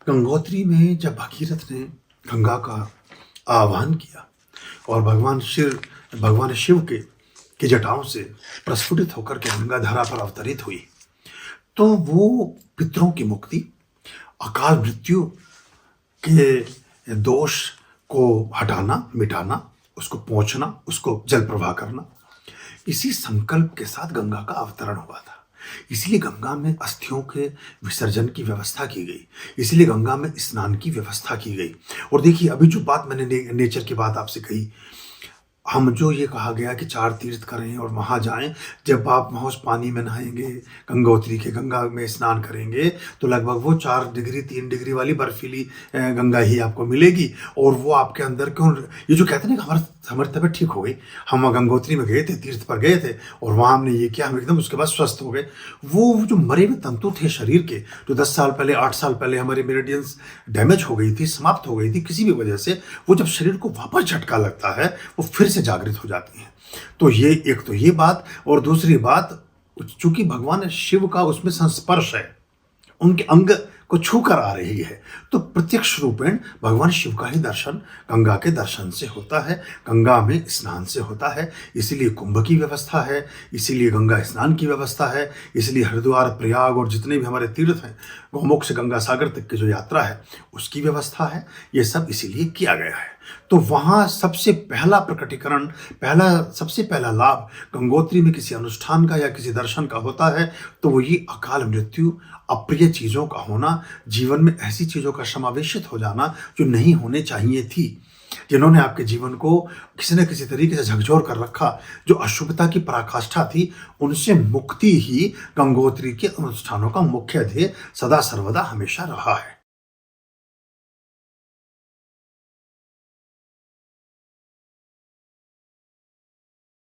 गंगोत्री में जब भगीरथ ने गंगा का आह्वान किया और भगवान शिव के जटाओं से प्रस्फुटित होकर के गंगा धारा पर अवतरित हुई, तो वो पितरों की मुक्ति, अकाल मृत्यु के दोष को हटाना, मिटाना, उसको पोंछना, उसको जल प्रवाह करना, इसी संकल्प के साथ गंगा का अवतरण हुआ था। इसलिए गंगा में अस्थियों के विसर्जन की व्यवस्था की गई, इसलिए गंगा में स्नान की व्यवस्था की गई। और देखिए, अभी जो बात मैंने नेचर की बात आपसे कही, हम जो ये कहा गया कि 4 तीर्थ करें और वहाँ जाएं, जब आप वहाँ उस पानी में नहाएंगे, गंगोत्री के गंगा में स्नान करेंगे, तो लगभग वो 4 डिग्री 3 डिग्री वाली बर्फीली गंगा ही आपको मिलेगी। और वो आपके अंदर क्यों, ये जो कहते हैं ना कि हमारी तबीयत ठीक हो गई, हम गंगोत्री में गए थे, तीर्थ पर गए थे और वहाँ हमने ये किया, हम एकदम उसके बाद स्वस्थ हो गए। वो जो मरे हुए तंतु थे शरीर के, जो 10 साल पहले 8 साल पहले हमारी मेरिडियंस डैमेज हो गई थी, समाप्त हो गई थी किसी भी वजह से, वो जब शरीर को वापस झटका लगता है, वो फिर से जागृत हो जाती हैं। तो ये एक तो ये बात, और दूसरी बात, चूंकि भगवान शिव का उसमें संस्पर्श है, उनके अंग को छू कर आ रही है, तो प्रत्यक्ष रूपेण भगवान शिव का ही दर्शन गंगा के दर्शन से होता है, गंगा में स्नान से होता है। इसीलिए कुंभ की व्यवस्था है, इसीलिए गंगा स्नान की व्यवस्था है, इसलिए हरिद्वार, प्रयाग और जितने भी हमारे तीर्थ हैं, गौमुख से गंगा सागर तक की जो यात्रा है उसकी व्यवस्था है। ये सब इसीलिए किया गया है। तो वहाँ सबसे पहला प्रकटीकरण, सबसे पहला लाभ गंगोत्री में किसी अनुष्ठान का या किसी दर्शन का होता है, तो वो ये अकाल मृत्यु, अप्रिय चीज़ों का होना, जीवन में ऐसी चीज़ों का समावेशित हो जाना जो नहीं होने चाहिए थी, जिन्होंने आपके जीवन को किसी न किसी तरीके से झकझोर कर रखा, जो अशुभता की पराकाष्ठा थी, उनसे मुक्ति ही गंगोत्री के अनुष्ठानों का मुख्य ध्येय सदा सर्वदा हमेशा रहा है।